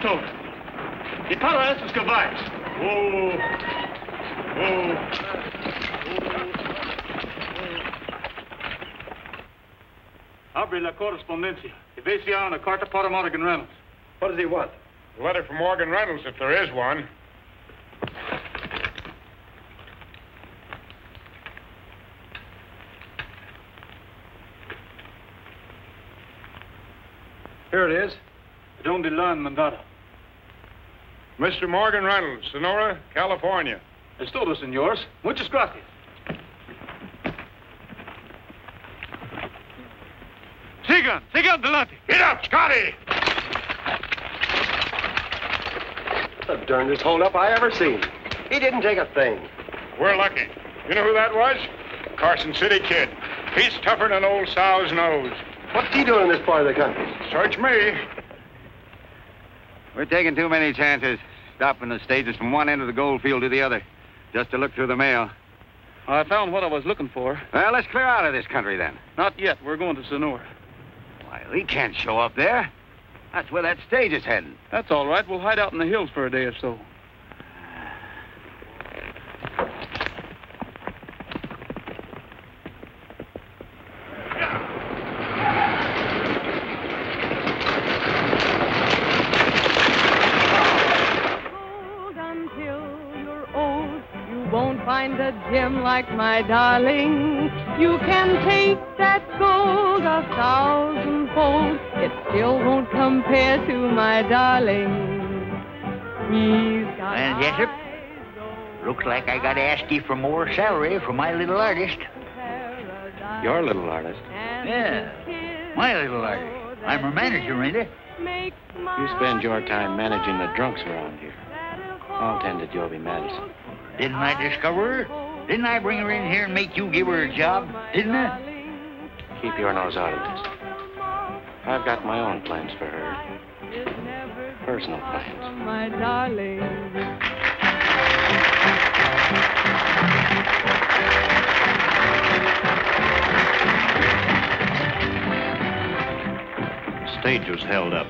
todo. Y para esos caballos. Abre la correspondencia. Y ve si hay una carta para Morgan Reynolds. What does he want? A letter from Morgan Reynolds, if there is one. Here it is. Donde la mandada. Mr. Morgan Reynolds, Sonora, California. Es todo, señores. Muchas gracias. Sigan adelante. Get up, Scotty! The darndest holdup I ever seen. He didn't take a thing. We're lucky. You know who that was? Carson City Kid. He's tougher than an old sow's nose. What's he doing in this part of the country? Search me. We're taking too many chances, stopping the stages from one end of the gold field to the other, just to look through the mail. I found what I was looking for. Well, let's clear out of this country, then. Not yet. We're going to Sonora. Why, we can't show up there. That's where that stage is heading. That's all right. We'll hide out in the hills for a day or so. Find a gem like my darling. You can take that gold 1,000-fold. It still won't compare to my darling. He's got Well, Jessup, looks like I gotta ask you for more salary for my little artist. Your little artist? Yeah, my little artist. I'm her manager, ain't I? You spend your time managing the drunks around here. I'll tend to Joby Madison. Didn't I discover her? Didn't I bring her in here and make you give her a job? Didn't I? Keep your nose out of this. I've got my own plans for her. Personal plans. My darling. The stage was held up.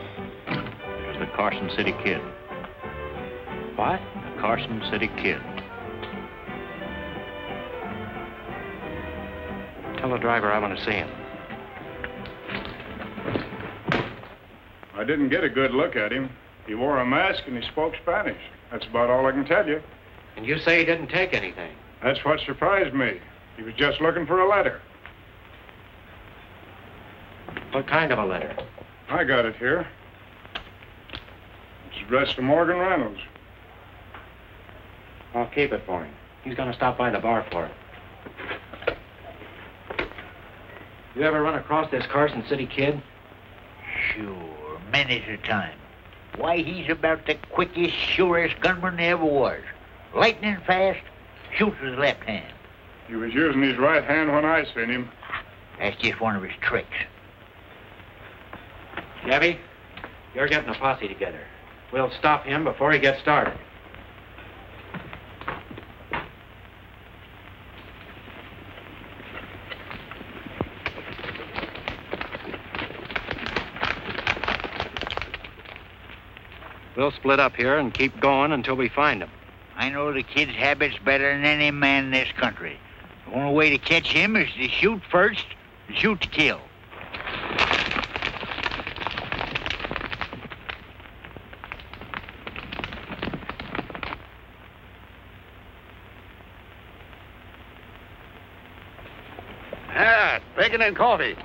It was the Carson City Kid. What? The Carson City Kid. Tell the driver I want to see him. I didn't get a good look at him. He wore a mask and he spoke Spanish. That's about all I can tell you. And you say he didn't take anything? That's what surprised me. He was just looking for a letter. What kind of a letter? I got it here. It's addressed to Morgan Reynolds. I'll keep it for him. He's going to stop by the bar for it. You ever run across this Carson City Kid? Sure, many's a time. Why, he's about the quickest, surest gunman there ever was. Lightning fast, shoots with his left hand. He was using his right hand when I seen him. That's just one of his tricks. Gabby, you're getting a posse together. We'll stop him before he gets started. We'll split up here and keep going until we find him. I know the kid's habits better than any man in this country. The only way to catch him is to shoot first and shoot to kill. Bacon and coffee.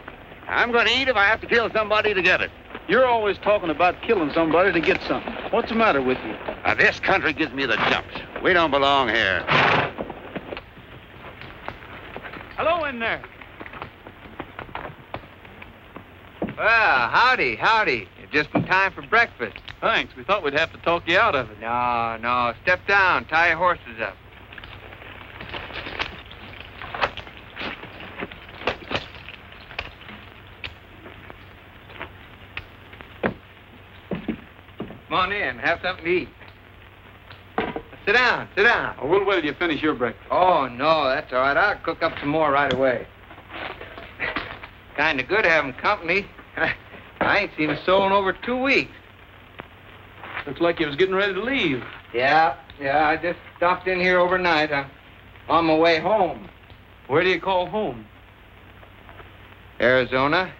I'm going to eat if I have to kill somebody to get it. You're always talking about killing somebody to get something. What's the matter with you? This country gives me the jumps. We don't belong here. Hello in there. Well, howdy. You're just in time for breakfast. Thanks. We thought we'd have to talk you out of it. No. Step down. Tie your horses up. Come on in. Have something to eat. Sit down. Oh, we'll wait till you finish your breakfast. Oh, no, that's all right. I'll cook up some more right away. Kind of good having company. I ain't seen a soul in over 2 weeks. Looks like you was getting ready to leave. Yeah, I just stopped in here overnight. I'm on my way home. Where do you call home? Arizona.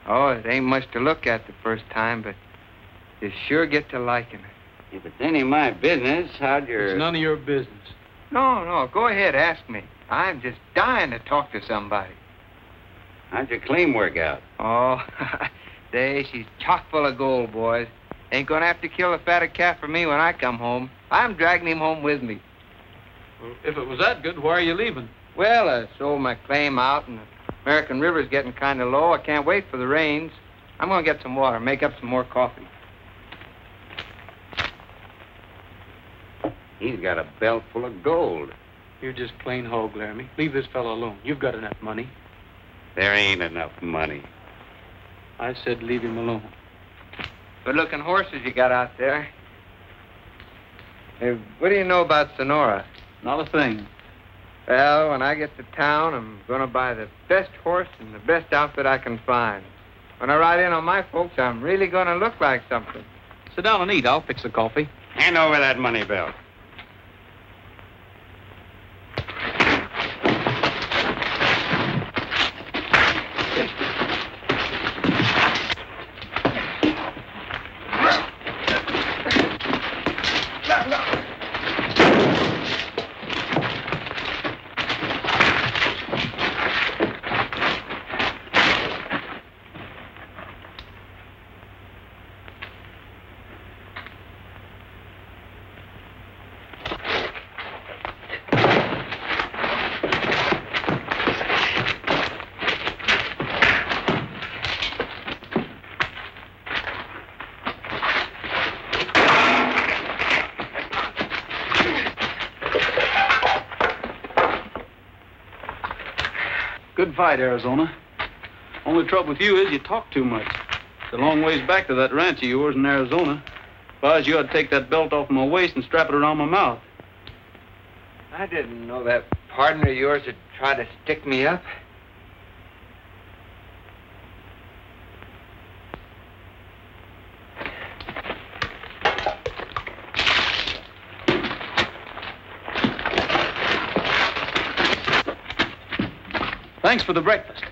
Oh, it ain't much to look at the first time, but you sure get to liking it. If it's any of my business, how'd your... It's none of your business. No, go ahead, ask me. I'm just dying to talk to somebody. How'd your claim work out? Oh, she's chock full of gold, boys. Ain't gonna have to kill a fatter calf for me when I come home. I'm dragging him home with me. Well, if it was that good, why are you leaving? Well, I sold my claim out, and the American River's getting kind of low. I can't wait for the rains. I'm gonna get some water, make up some more coffee. He's got a belt full of gold. You're just plain hog, Laramie. Leave this fellow alone. You've got enough money. There ain't enough money. I said leave him alone. Good-looking horses you got out there. Hey, what do you know about Sonora? Not a thing. Well, when I get to town, I'm going to buy the best horse and the best outfit I can find. When I ride in on my folks, I'm really going to look like something. Sit down and eat. I'll fix the coffee. Hand over that money belt. Good fight, Arizona. Only trouble with you is you talk too much. It's a long ways back to that ranch of yours in Arizona. If I was you, I'd take that belt off my waist and strap it around my mouth. I didn't know that partner of yours would try to stick me up. Thanks for the breakfast.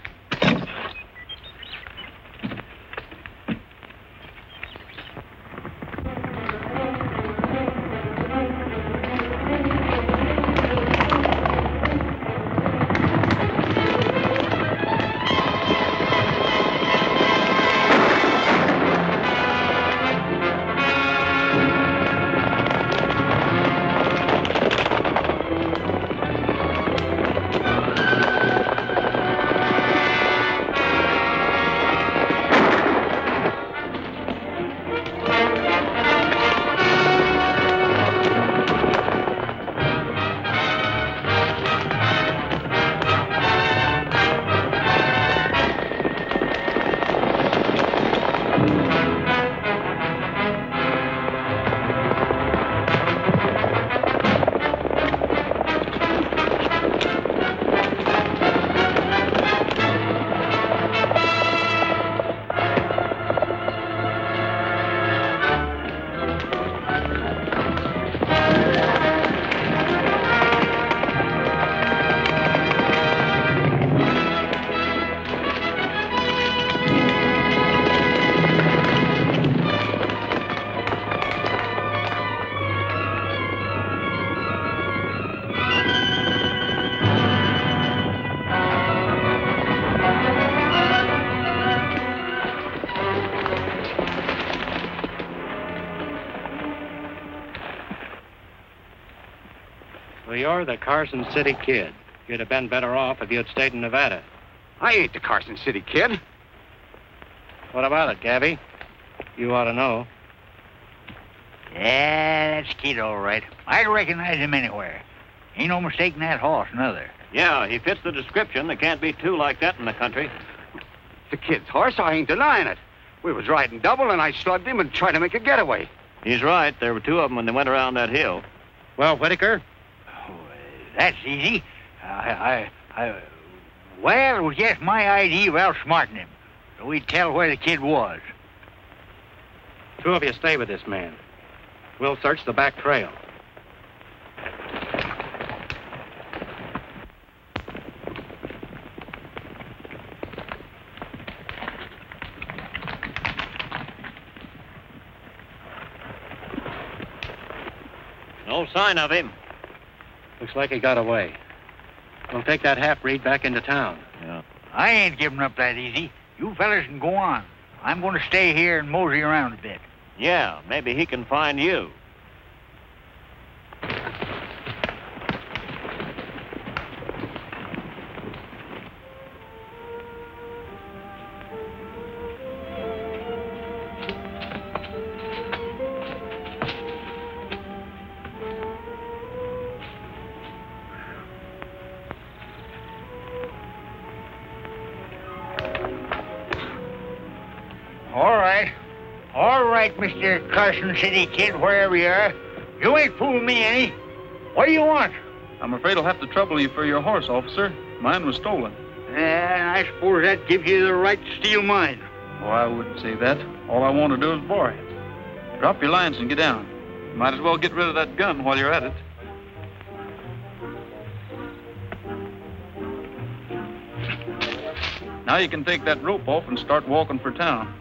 Well, you're the Carson City Kid. You'd have been better off if you'd stayed in Nevada. I ain't the Carson City Kid. What about it, Gabby? You ought to know. Yeah, that's Kid, all right. I'd recognize him anywhere. Ain't no mistaking that horse, neither. Yeah, he fits the description. There can't be two like that in the country. The kid's horse, I ain't denying it. We was riding double, and I slugged him and tried to make a getaway. He's right. There were two of them when they went around that hill. Well, Whitaker? Oh, that's easy. Well, it was just my idea of outsmarting him. So we'd tell where the kid was. Two of you stay with this man. We'll search the back trail. No sign of him. Looks like he got away. We'll take that half-breed back into town. Yeah. I ain't giving up that easy. You fellas can go on. I'm going to stay here and mosey around a bit. Yeah, maybe he can find you. All right, Mr. Carson City Kid, wherever you are. You ain't fooling me any. What do you want? I'm afraid I'll have to trouble you for your horse, officer. Mine was stolen. And I suppose that gives you the right to steal mine. Oh, I wouldn't say that. All I want to do is borrow it. Drop your lines and get down. Might as well get rid of that gun while you're at it. Now you can take that rope off and start walking for town.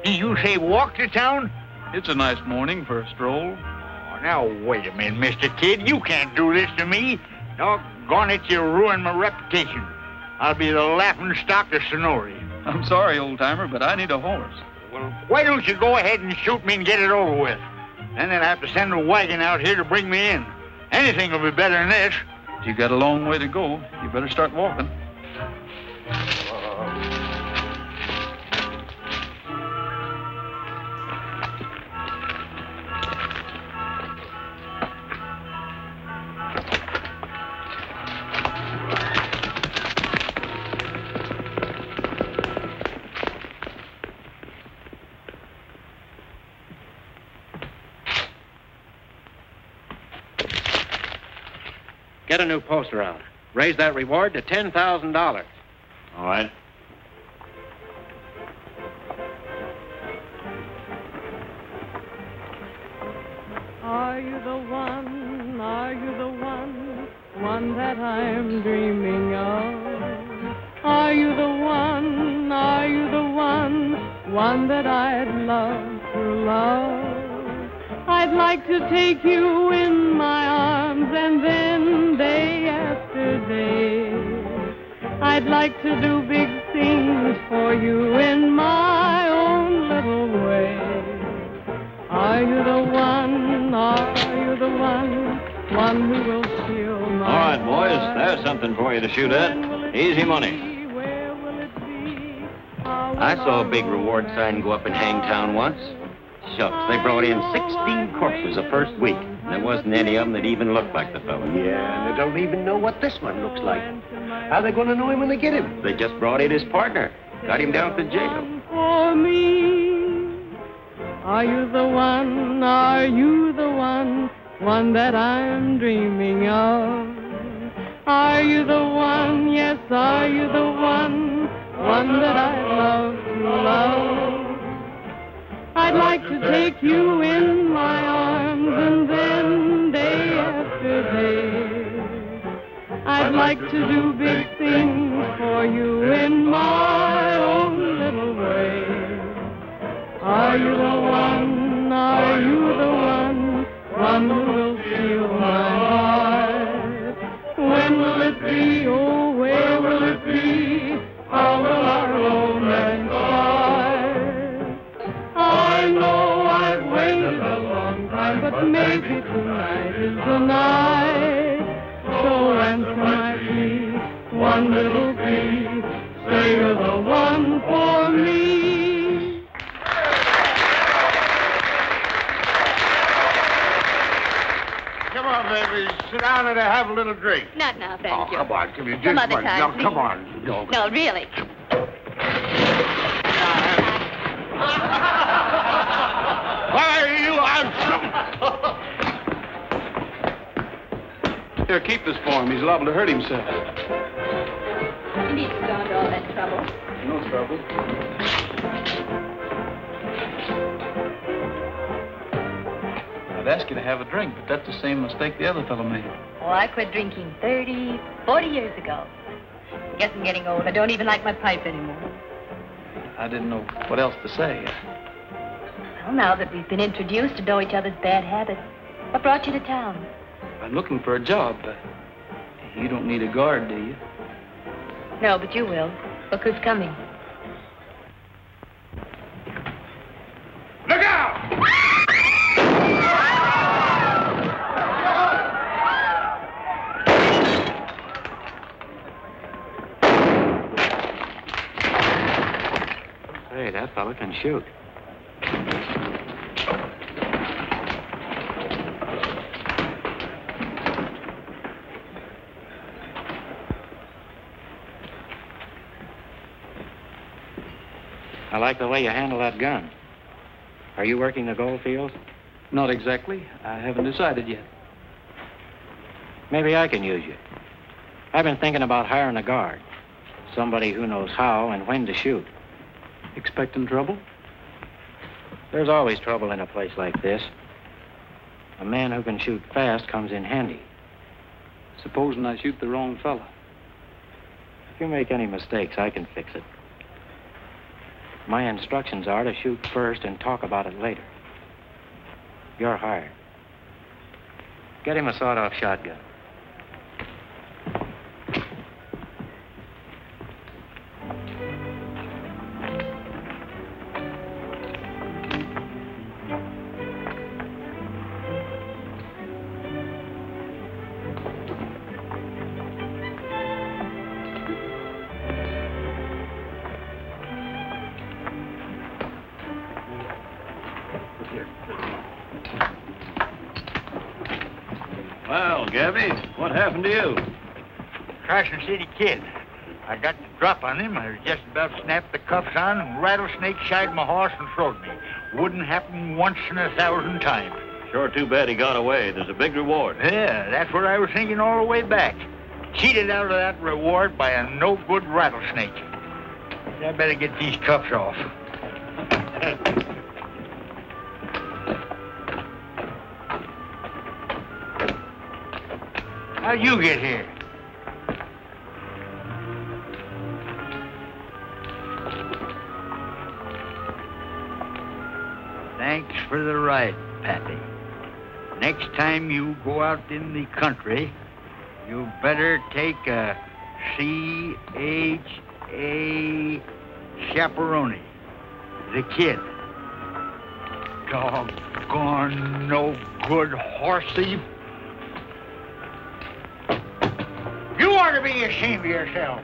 Did you say walk to town? It's a nice morning for a stroll. Oh, now, wait a minute, Mr. Kid. You can't do this to me. Doggone it, you ruined my reputation. I'll be the laughing stock of Sonora. I'm sorry, old-timer, but I need a horse. Well, why don't you go ahead and shoot me and get it over with? Then they'll have to send a wagon out here to bring me in. Anything will be better than this. You got a long way to go. You better start walking. Get a new poster out. Raise that reward to $10,000. All right. Are you the one? Are you the one? One that I'm dreaming of? Are you the one? Are you the one? One that I'd love to love? I'd like to take you in my arms and then day after day I'd like to do big things for you in my own little way. Are you the one? Are you the one? One who will steal my All right, boys, heart? there's something for you to shoot at. Easy money. Where will it be? How will I saw a big I reward sign go up in Hangtown once. Shucks, they brought in 16 corpses the first week. There wasn't any of them that even looked like the fellow. Yeah, and they don't even know what this one looks like. How are they going to know him when they get him? They just brought in his partner. Got him down to jail. For me, are you the one? Are you the one? One that I'm dreaming of? Are you the one? Yes, are you the one? One that I love to love? I'd like to take you in my arms and then day after day I'd like to do big things for you in my own little way. Are you the one? Are you the one? One who will steal my heart? When will it be? Oh, where will it be? How will our romance start? I know I've waited a long time, but maybe tonight is the night. So answer my plea, one little plea, say you're the one for me. Come on, baby. Sit down and have a little drink. Not now, thank you. Come on, give me just Some other one. time, Now, please. come on. Go. No, really. Why, you handsome. Here, keep this for him. He's liable to hurt himself. You needn't go into all that trouble. No trouble. ask you to have a drink, but that's the same mistake the other fellow made. Oh, I quit drinking 30, 40 years ago. Guess I'm getting old. I don't even like my pipe anymore. I didn't know what else to say. Well, now that we've been introduced to know each other's bad habits, what brought you to town? I'm looking for a job. You don't need a guard, do you? No, but you will. Look who's coming. Look out! Hey, that fella can shoot. I like the way you handle that gun. Are you working the gold fields? Not exactly. I haven't decided yet. Maybe I can use you. I've been thinking about hiring a guard. Somebody who knows how and when to shoot. Expecting trouble? There's always trouble in a place like this. A man who can shoot fast comes in handy. Supposing I shoot the wrong fella. If you make any mistakes, I can fix it. My instructions are to shoot first and talk about it later. You're hired. Get him a sawed-off shotgun. Well, Gabby, what happened to you? Carson City Kid. I got the drop on him. I was just about to snap the cuffs on, and rattlesnake shied my horse and throwed me. Wouldn't happen once in 1,000 times. Sure too bad he got away. There's a big reward. Yeah, that's what I was thinking all the way back. Cheated out of that reward by a no-good rattlesnake. I better get these cuffs off. How'd you get here? Thanks for the ride, Pappy. Next time you go out in the country, you better take a C.H.A. chaperone. The kid. Doggone no good horse thief. You ought to be ashamed of yourself.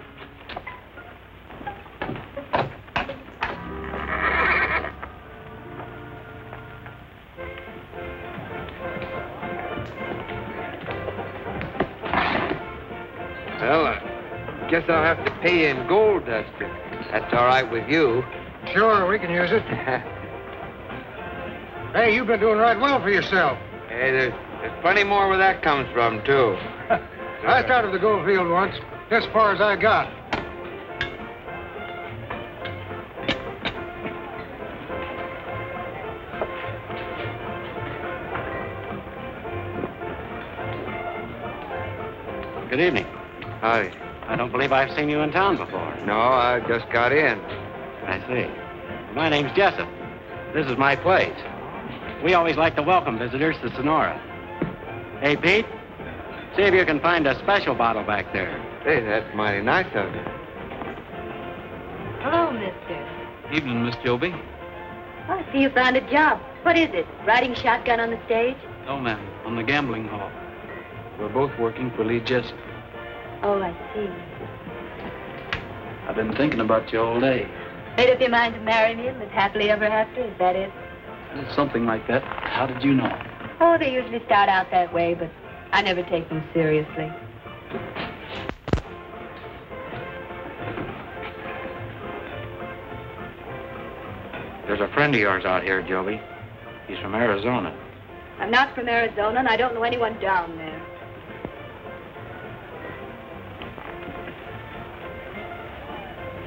Well, I guess I'll have to pay you in gold dust if that's all right with you. Sure, we can use it. Hey, you've been doing right well for yourself. Hey, there's plenty more where that comes from, too. I started the gold field once, as far as I got. Good evening. Hi. I don't believe I've seen you in town before. No, I just got in. I see. My name's Jessup. This is my place. We always like to welcome visitors to Sonora. Hey, Pete, see if you can find a special bottle back there. Hey, that's mighty nice of you. Hello, mister. Evening, Miss Joby. Oh, I see you found a job. What is it? Riding shotgun on the stage? No, ma'am. On the gambling hall. We're both working for Lee Jessup. Oh, I see. I've been thinking about you all day. Made up your mind to marry me and live happily ever after, is that it? It's something like that. How did you know? Oh, they usually start out that way, but I never take them seriously. There's a friend of yours out here, Joby. He's from Arizona. I'm not from Arizona, and I don't know anyone down there.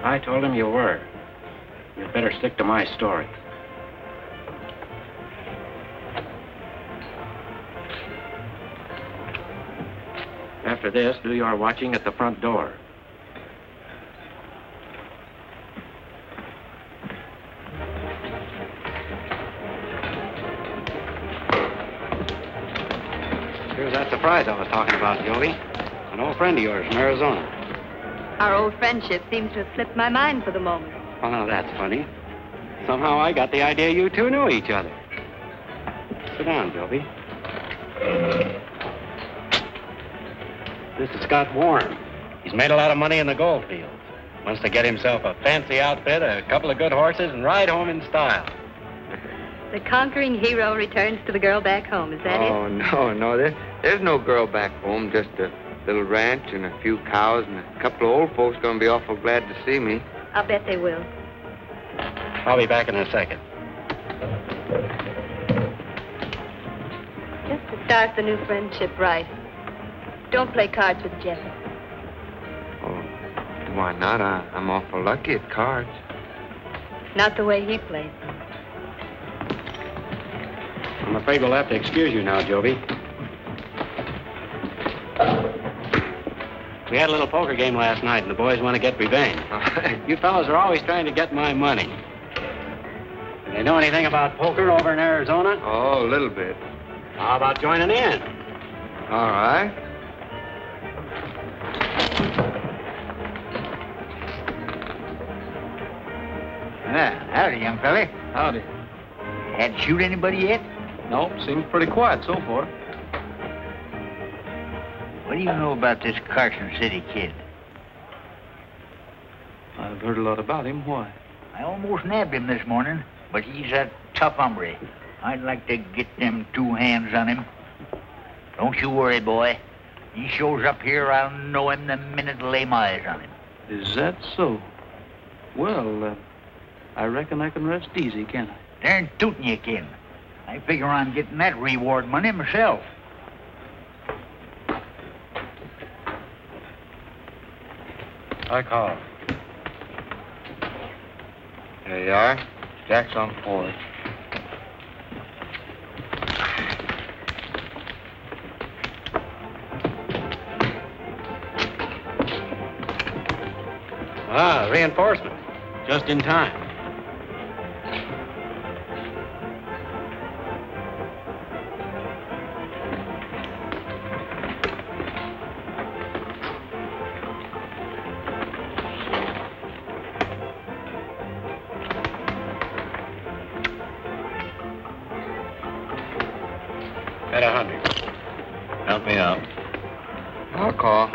I told him you were. You'd better stick to my story. After this, do your watching at the front door. Here's that surprise I was talking about, Joby. An old friend of yours from Arizona. Our old friendship seems to have slipped my mind for the moment. Oh, now that's funny. Somehow I got the idea you two knew each other. Sit down, Joby. This is Scott Warren. He's made a lot of money in the gold fields. Wants to get himself a fancy outfit, a couple of good horses, and ride home in style. The conquering hero returns to the girl back home. Is that it? Oh, no. There's no girl back home. Just a little ranch and a few cows and a couple of old folks going to be awful glad to see me. I'll bet they will. I'll be back in a second. Just to start the new friendship right. Don't play cards with Jessup. Oh, why not? I'm awful lucky at cards. Not the way he plays. I'm afraid we'll have to excuse you now, Joby. We had a little poker game last night, and the boys want to get revenge. You fellows are always trying to get my money. Do they know anything about poker over in Arizona? Oh, a little bit. How about joining in? All right. Howdy, young fella. Howdy. Had to shoot anybody yet? Nope, seems pretty quiet so far. What do you know about this Carson City Kid? I've heard a lot about him. Why? I almost nabbed him this morning, but he's a tough hombre. I'd like to get them two hands on him. Don't you worry, boy. He shows up here, I'll know him the minute I lay my eyes on him. Is that so? Well, I reckon I can rest easy, can't I? Darn tootin' you can. I figure on getting that reward money myself. I call. There you are. Jack's on forward. Ah, reinforcement. Just in time. At 100. Help me out. I'll call.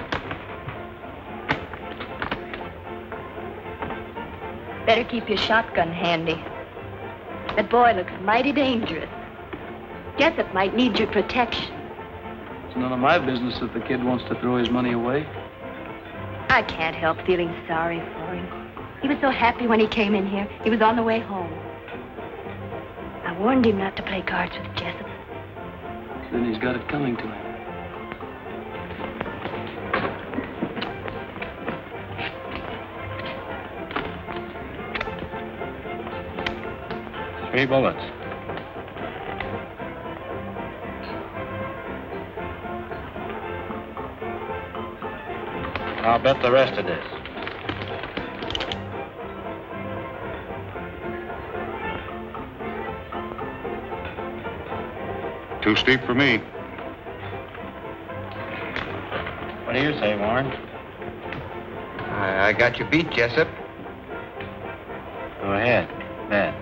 Better keep your shotgun handy. That boy looks mighty dangerous. Jessup might need your protection. It's none of my business if the kid wants to throw his money away. I can't help feeling sorry for him. He was so happy when he came in here. He was on the way home. I warned him not to play cards with Jessup. Then he's got it coming to him. Three bullets. I'll bet the rest of this. Too steep for me. What do you say, Warren? I got you beat, Jessup. Go ahead. Bet.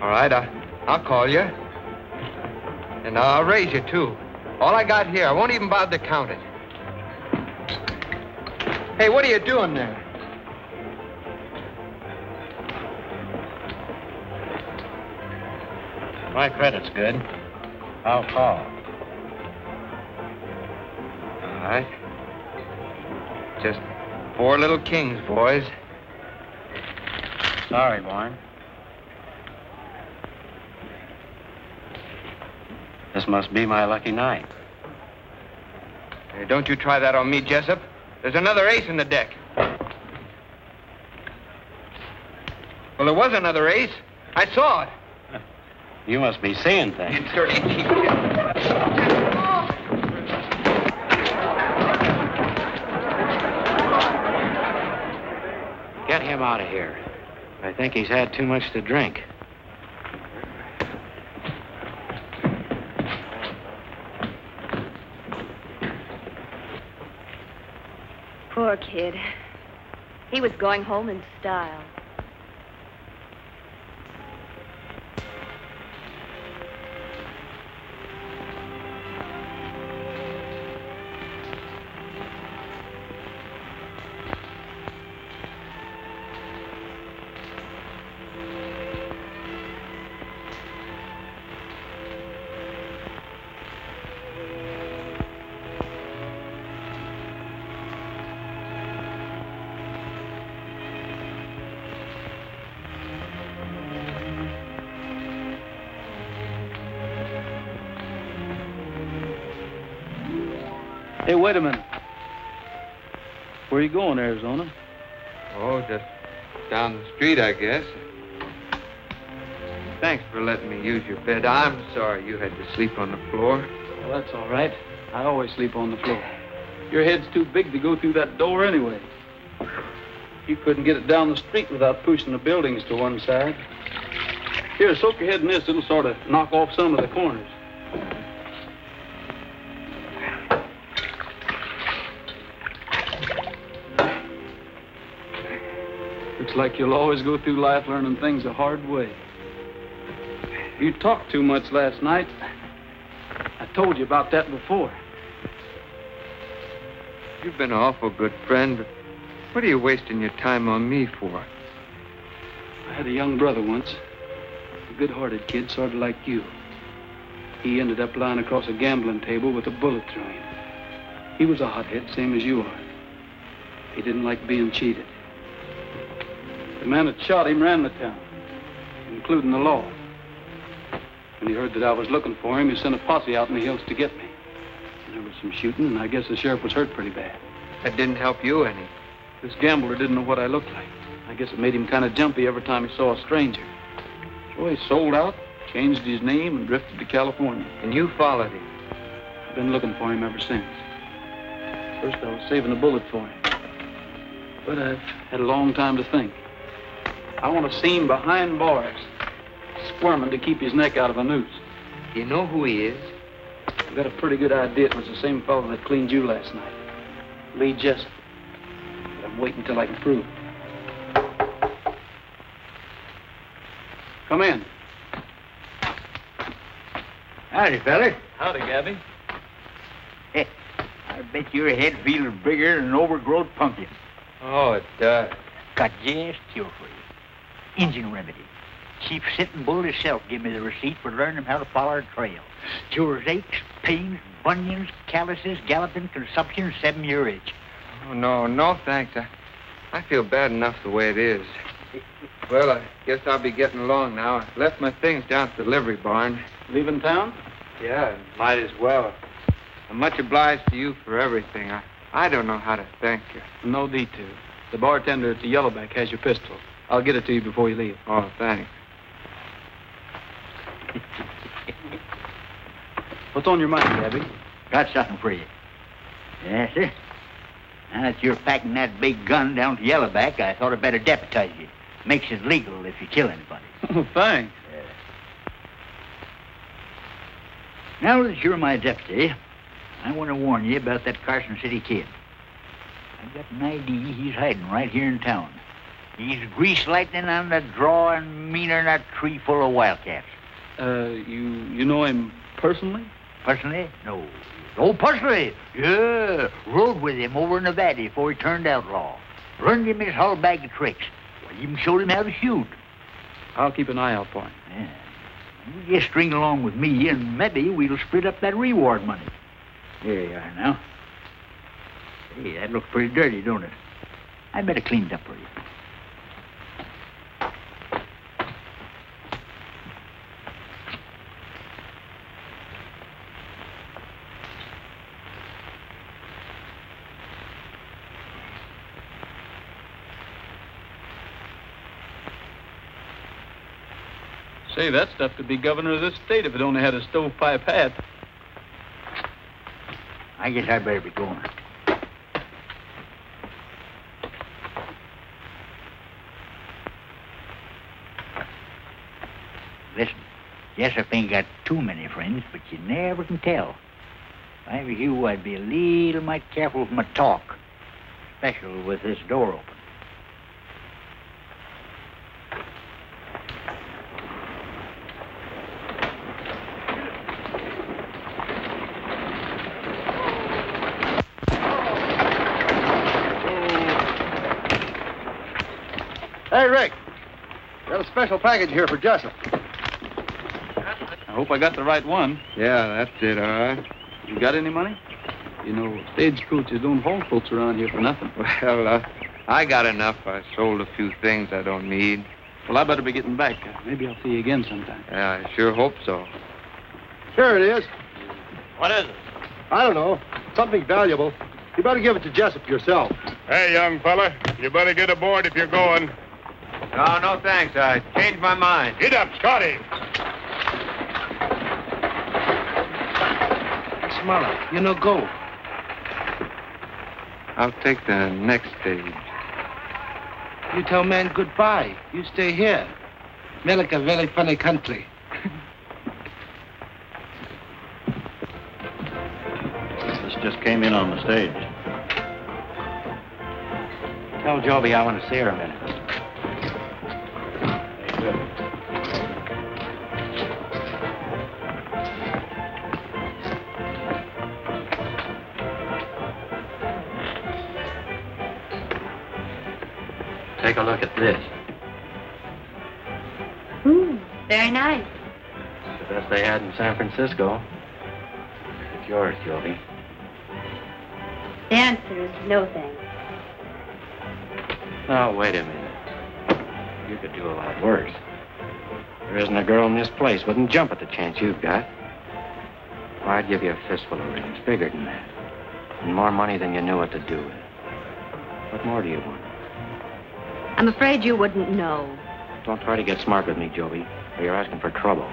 All right, I'll call you. And I'll raise you, too. All I got here, I won't even bother to count it. Hey, what are you doing there? My credit's good. I'll call. All right. Just 4 little kings, boys. Sorry, Warren. This must be my lucky night. Hey, don't you try that on me, Jessup. There's another ace in the deck. Well, there was another ace. I saw it. You must be seeing things. You dirty cheap kid. him out of here. I think he's had too much to drink. Poor kid. He was going home in style. Hey, wait a minute. Where are you going, Arizona? Oh, just down the street, I guess. Thanks for letting me use your bed. I'm sorry you had to sleep on the floor. Well, that's all right. I always sleep on the floor. Your head's too big to go through that door anyway. You couldn't get it down the street without pushing the buildings to one side. Here, soak your head in this. It'll sort of knock off some of the corners. Looks like you'll always go through life learning things the hard way. You talked too much last night. I told you about that before. You've been an awful good friend, but what are you wasting your time on me for? I had a young brother once. A good-hearted kid, sort of like you. He ended up lying across a gambling table with a bullet through him. He was a hothead, same as you are. He didn't like being cheated. The man that shot him ran the town, including the law. When he heard that I was looking for him, he sent a posse out in the hills to get me. And there was some shooting, and I guess the sheriff was hurt pretty bad. That didn't help you any. This gambler didn't know what I looked like. I guess it made him kind of jumpy every time he saw a stranger. So he sold out, changed his name, and drifted to California. And you followed him? I've been looking for him ever since. First, I was saving a bullet for him. But I've had a long time to think. I want to see him behind bars, squirming to keep his neck out of a noose. You know who he is? I've got a pretty good idea it was the same fellow that cleaned you last night. Lee Jessup. But I'm waiting till I can prove it. Come in. Howdy, fella. Howdy, Gabby. I bet your head feels bigger than an overgrown pumpkin. Oh, it does. Got just cure for you. Injun remedy. Chief Sitting Bull himself gave me the receipt for learning how to follow our trail. Cures aches, pains, bunions, calluses, galloping, consumption, 7-year itch. Oh, no, thanks. I feel bad enough the way it is. Well, I guess I'll be getting along now. I left my things down at the livery barn. Leaving town? Yeah, might as well. I'm much obliged to you for everything. I don't know how to thank you. No need to. The bartender at the Yellowback has your pistol. I'll get it to you before you leave. Oh, thanks. What's on your mind, Gabby? Got something for you. Yes, sir. Now that you're packing that big gun down to Yellowback, I thought I'd better deputize you. Makes it legal if you kill anybody. Oh, thanks. Now that you're my deputy, I want to warn you about that Carson City Kid. I've got an idea he's hiding right here in town. He's grease lightning on the draw and meaner than a tree full of wildcats. You know him personally? Personally? No. Oh, personally? Yeah. Rode with him over in Nevada before he turned outlaw. Learned him his whole bag of tricks. Well, even showed him how to shoot. I'll keep an eye out for him. Yeah. You just string along with me, and maybe we'll split up that reward money. There you are now. Hey, that looks pretty dirty, don't it? I better clean it up for you. Say, that stuff could be governor of this state if it only had a stovepipe hat. I guess I better be going. Jessup ain't got too many friends, but you never can tell. If I were you, I'd be a little mite careful with my talk, especially with this door open. Hey, Rick. Got a special package here for Jessup. I hope I got the right one. Yeah, that's it, all right. You got any money? You know, stagecoaches don't haul folks around here for nothing. Well, I got enough. I sold a few things I don't need. Well, I better be getting back. Maybe I'll see you again sometime. Yeah, I sure hope so. Here it is. What is it? I don't know. Something valuable. You better give it to Jessup yourself. Hey, young fella, you better get aboard if you're going. No, thanks. I changed my mind. Get up, Scotty. Smaller. You no go. I'll take the next stage. You tell man goodbye. You stay here. America, very funny country. This just came in on the stage. Tell Joby I want to see her a minute. Take a look at this. Very nice. It's the best they had in San Francisco. It's yours, Joby. The answer is no thanks. Now, wait a minute. You could do a lot worse. There isn't a girl in this place wouldn't jump at the chance you've got. Why, I'd give you a fistful of rings, bigger than that. And more money than you knew what to do with. What more do you want? I'm afraid you wouldn't know. Don't try to get smart with me, Joby, or you're asking for trouble.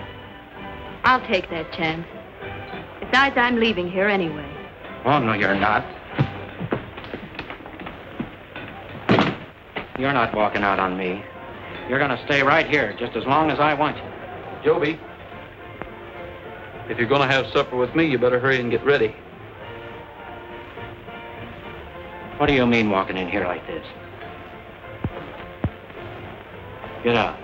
I'll take that chance. Besides, I'm leaving here anyway. Oh, no, you're not. You're not walking out on me. You're going to stay right here just as long as I want you. Joby, if you're going to have supper with me, you better hurry and get ready. What do you mean walking in here like this? Get out.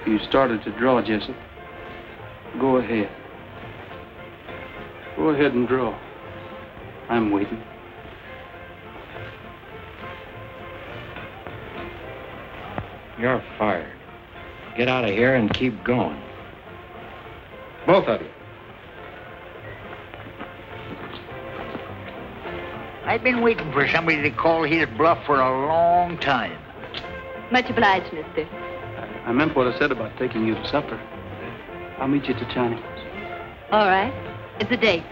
You started to draw, Jessup. Go ahead. Go ahead and draw. I'm waiting. You're fired. Get out of here and keep going. Both of you. I've been waiting for somebody to call his bluff for a long time. Much obliged, mister. I meant what I said about taking you to supper. I'll meet you at Johnny's. All right. It's a date.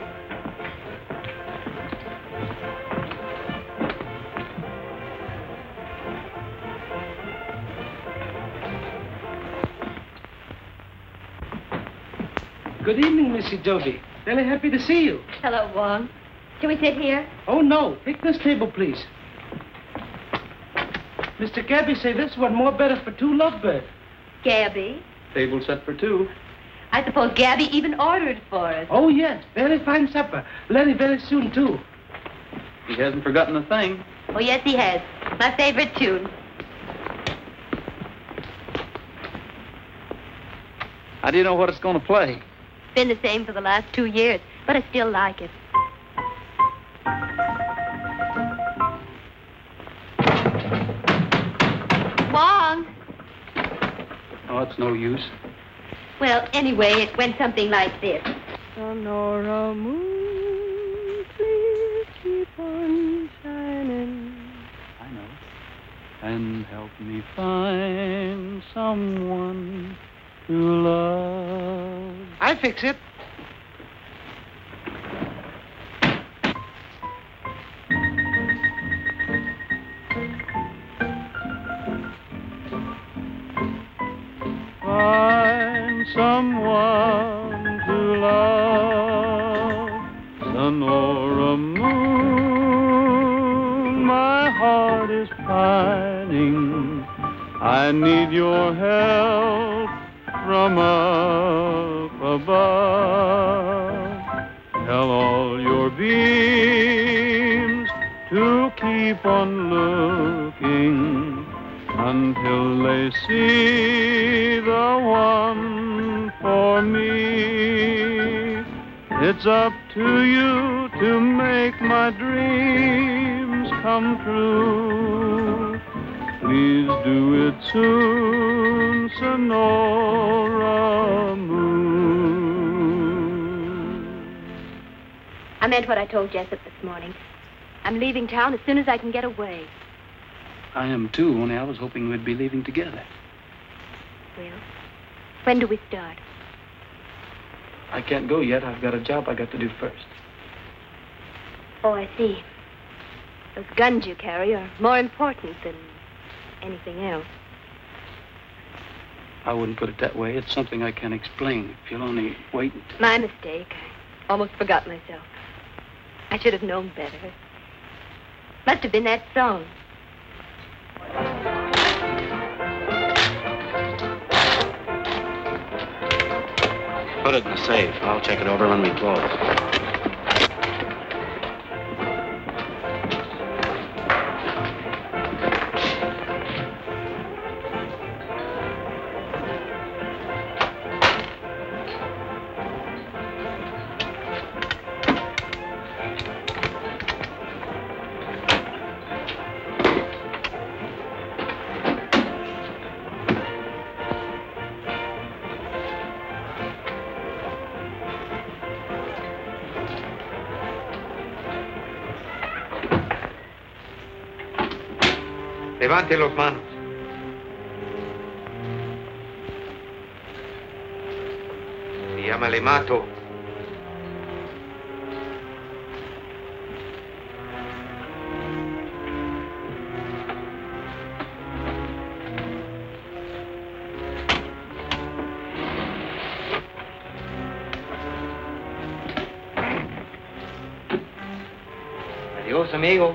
Good evening, Missy Joby. Very happy to see you. Hello, Wong. Can we sit here? Oh, no. Pick this table, please. Mr. Gabby say this one more better for two lovebirds. Gabby? Table set for two. I suppose Gabby even ordered for us. Oh, yes. Very fine supper. Lenny very soon, too. He hasn't forgotten a thing. Oh, yes, he has. My favorite tune. How do you know what it's going to play? Been the same for the last 2 years, but I still like it. Wong! Oh, it's no use. Well, anyway, it went something like this. Sonora moon, please keep on shining. I know. And help me find someone to love. I fix it. Find someone to love. Sonora moon, my heart is pining. I need your help from above. Tell all your beams to keep on looking until they see the one for me. It's up to you to make my dreams come true. Please do it soon, Sonora Moon. I meant what I told Jessup this morning. I'm leaving town as soon as I can get away. I am too, only I was hoping we'd be leaving together. Well, when do we start? I can't go yet. I've got a job I got to do first. Oh, I see. Those guns you carry are more important than anything else. I wouldn't put it that way. It's something I can't explain. If you'll only wait until... My mistake. I almost forgot myself. I should have known better. Must have been that song. Put it in the safe. I'll check it over when we close. Levante los manos. Se llama Le Mato. Adiós, amigo.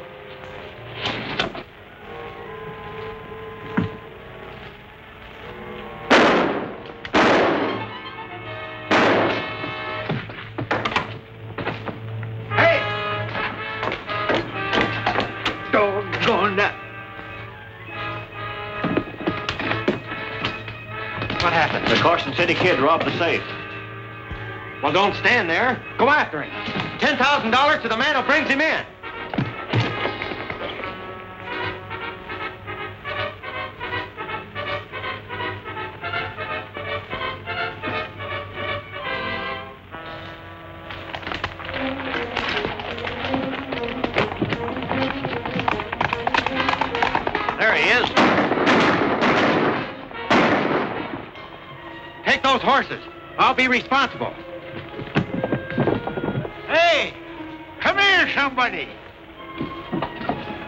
What happened? The Carson City Kid robbed the safe. Well, don't stand there. Go after him. $10,000 to the man who brings him in. There he is. Take those horses. I'll be responsible. Hey, come here, somebody.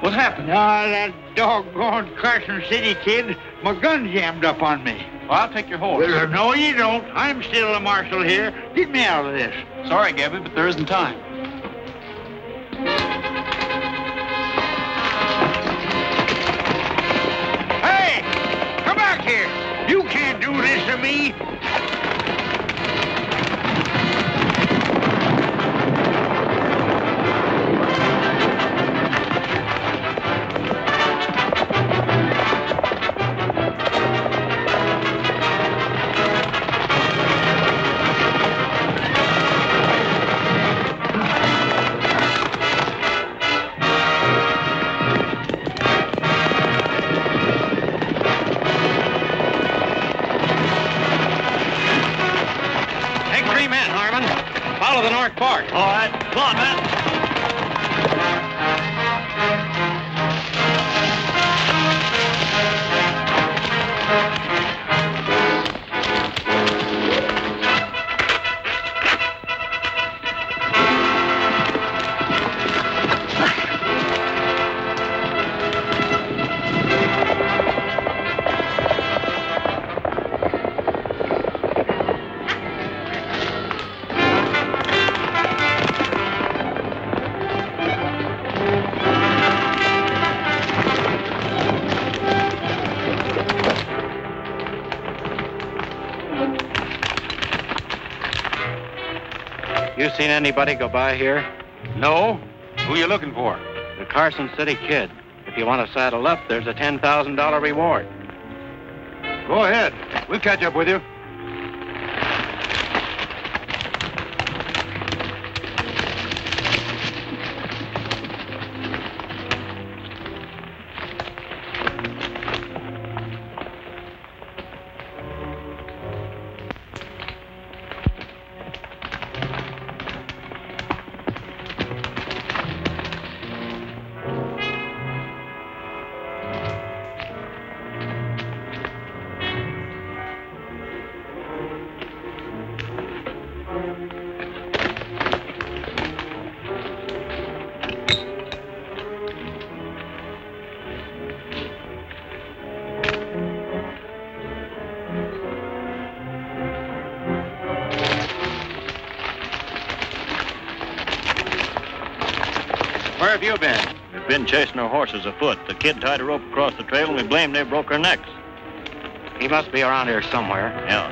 What happened? Ah, that doggone Carson City Kid. My gun jammed up on me. Well, I'll take your horse. Well, no, you don't. I'm still the marshal here. Get me out of this. Sorry, Gabby, but there isn't time. Hey, come back here. You can't do this to me. Follow the north fork. All right. Come on, man. seen anybody go by here? No? Who you looking for? The Carson City Kid. If you want to saddle up, there's a $10,000 reward. Go ahead. We'll catch up with you. Where have you been? We've been chasing our horses afoot. The kid tied a rope across the trail, and we blame they broke our necks. He must be around here somewhere. Yeah.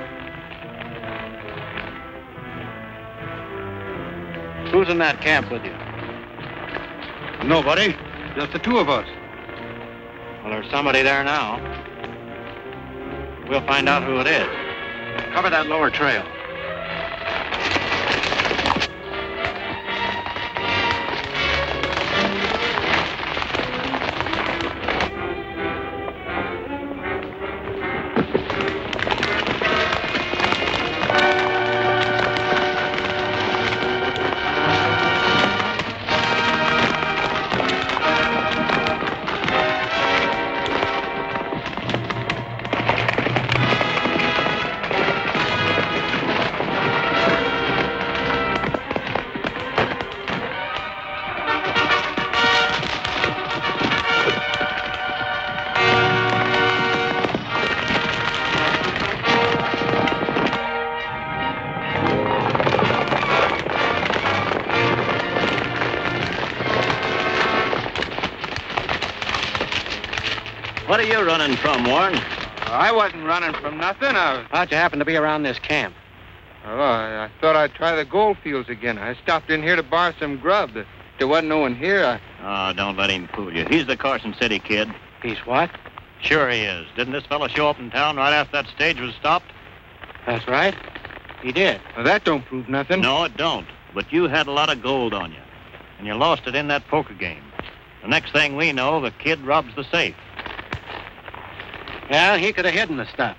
Who's in that camp with you? Nobody. Just the two of us. Well, there's somebody there now. We'll find out who it is. Cover that lower trail. What are you running from, Warren? I wasn't running from nothing. How'd you happen to be around this camp? Oh, I thought I'd try the gold fields again. I stopped in here to borrow some grub. If there wasn't no one here, Oh, don't let him fool you. He's the Carson City Kid. He's what? Sure he is. Didn't this fellow show up in town right after that stage was stopped? That's right. He did. Well, that don't prove nothing. No, it don't. But you had a lot of gold on you, and you lost it in that poker game. The next thing we know, the kid robs the safe. Well, he could have hidden the stuff.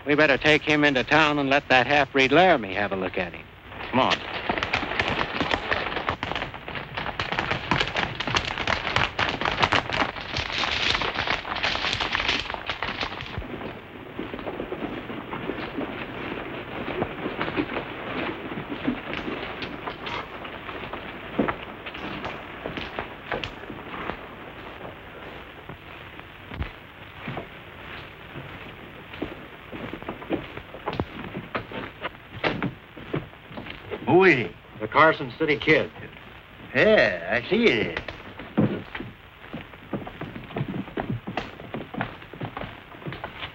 We better take him into town and let that half-breed Laramie have a look at him. Come on. Who is he? The Carson City Kid. Yeah, I see it.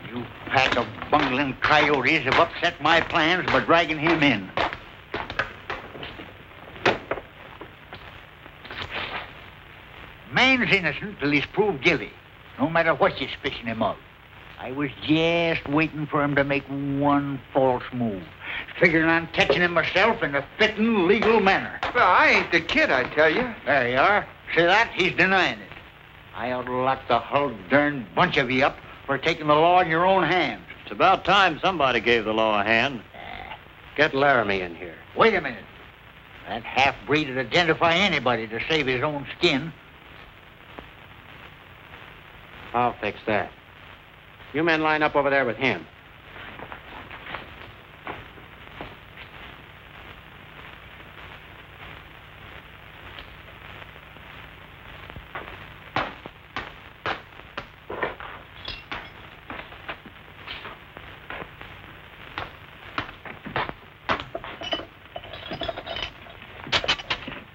You pack of bungling coyotes have upset my plans by dragging him in. Man's innocent till he's proved guilty, no matter what you're suspicion him of. I was just waiting for him to make one false move, figuring on catching him myself in a fitting, legal manner. Well, I ain't the kid, I tell you. There you are. See that? He's denying it. I ought to lock the whole darn bunch of you up for taking the law in your own hands. It's about time somebody gave the law a hand. Get Laramie in here. Wait a minute. That half-breed would identify anybody to save his own skin. I'll fix that. You men line up over there with him.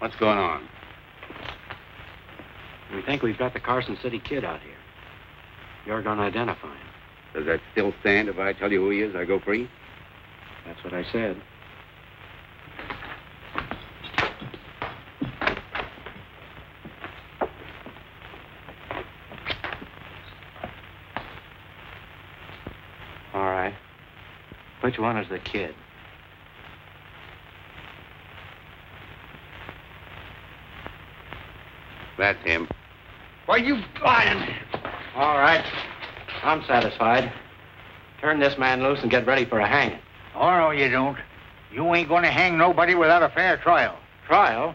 What's going on? We think we've got the Carson City Kid out here. You're going to identify him. Does that still stand? If I tell you who he is, I go free? That's what I said. Which one is the kid? That's him. Why, you lying. All right. I'm satisfied. Turn this man loose and get ready for a hanging. Oh, no, you don't. You ain't gonna hang nobody without a fair trial. Trial?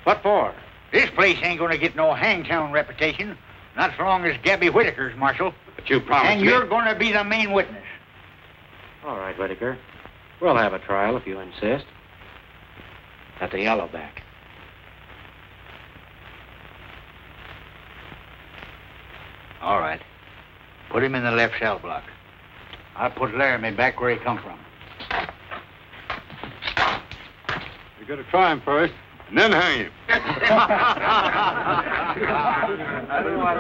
What for? This place ain't gonna get no hangtown reputation. Not so long as Gabby Whitaker's marshal. But you promised And me. you're gonna be the main witness. All right, Whitaker. We'll have a trial if you insist. At the Yellowback. All right. Put him in the left cell block. I'll put Laramie back where he come from. You gotta try him first, and then hang him. I don't know what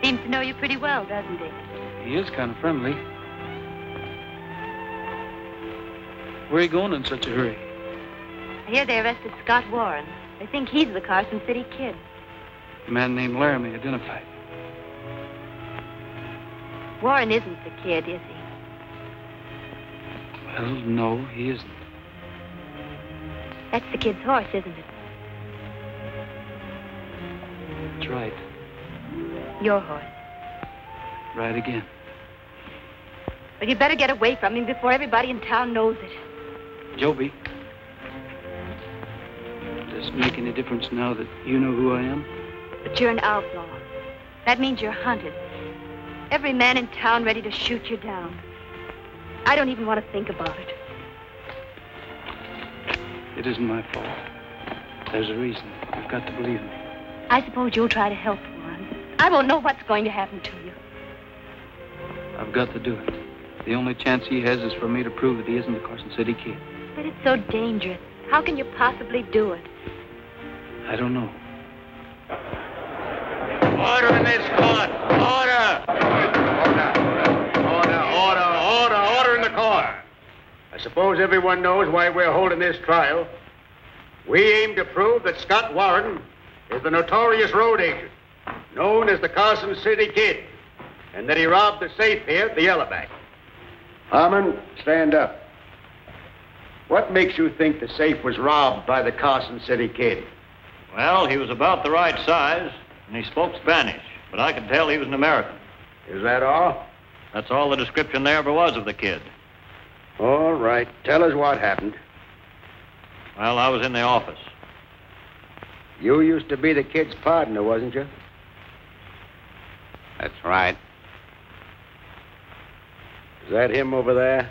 Seems to know you pretty well, doesn't he? He is kind of friendly. Where are you going in such a hurry? I hear they arrested Scott Warren. They think he's the Carson City Kid. A man named Laramie identified. Warren isn't the kid, is he? Well, no, he isn't. That's the kid's horse, isn't it? That's right. Your horse. Right again. Well, you better get away from him before everybody in town knows it. Joby, does it make any difference now that you know who I am? But you're an outlaw. That means you're hunted. Every man in town ready to shoot you down. I don't even want to think about it. It isn't my fault. There's a reason. You've got to believe me. I suppose you'll try to help Warren. I won't know what's going to happen to you. I've got to do it. The only chance he has is for me to prove that he isn't the Carson City Kid. But it's so dangerous. How can you possibly do it? I don't know. Order in this court. Order. Order in the court. I suppose everyone knows why we're holding this trial. We aim to prove that Scott Warren is the notorious road agent, known as the Carson City Kid, and that he robbed the safe here at the Yellowback. Harmon, stand up. What makes you think the safe was robbed by the Carson City Kid? Well, he was about the right size, and he spoke Spanish, but I could tell he was an American. Is that all? That's all the description there ever was of the kid. All right. Tell us what happened. Well, I was in the office. You used to be the kid's partner, wasn't you? That's right. Is that him over there?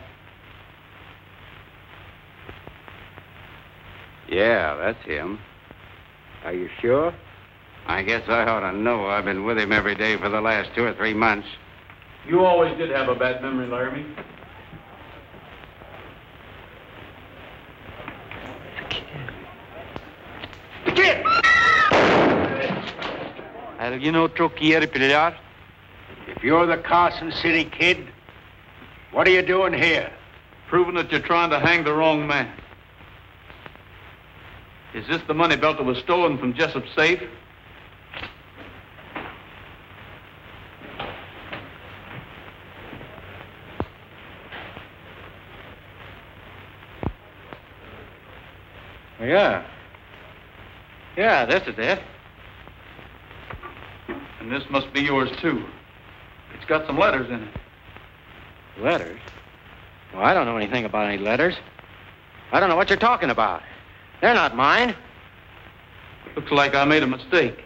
Yeah, that's him. Are you sure? I guess I ought to know. I've been with him every day for the last 2 or 3 months. You always did have a bad memory, Laramie. Kid! ¿Alguien otro quiere pelear? If you're the Carson City Kid, what are you doing here? Proving that you're trying to hang the wrong man. Is this the money belt that was stolen from Jessup's safe? Yeah. Yeah, this is it. And this must be yours, too. It's got some letters in it. Letters? Well, I don't know anything about any letters. I don't know what you're talking about. They're not mine. Looks like I made a mistake.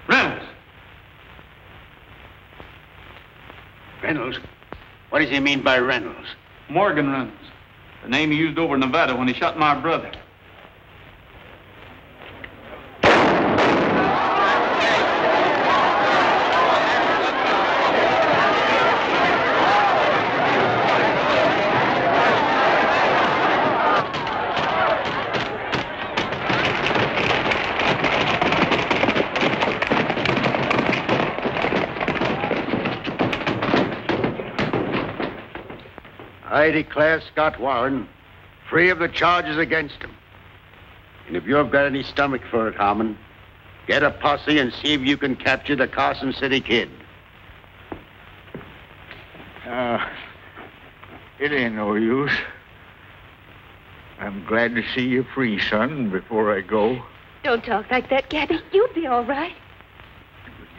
Reynolds! Reynolds? What does he mean by Reynolds? Morgan Reynolds. The name he used over in Nevada when he shot my brother. I declare Scott Warren free of the charges against him. And if you've got any stomach for it, Harmon, get a posse and see if you can capture the Carson City Kid. It ain't no use. I'm glad to see you free, son, before I go. Don't talk like that, Gabby. You'll be all right.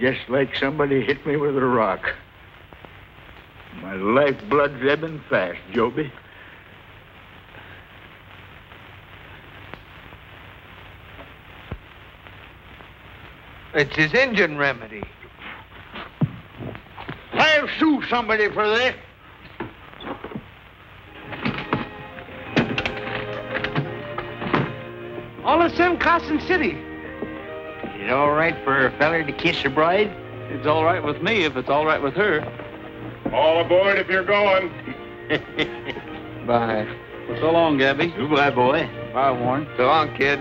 Just like somebody hit me with a rock. My lifeblood's ebbing fast, Joby. It's his Injun remedy. I'll sue somebody for this. All the same, Carson City. Is it all right for a feller to kiss a bride? It's all right with me if it's all right with her. All aboard if you're going. Bye. Well, so long, Gabby. Goodbye, boy. Bye, Warren. So long, kid.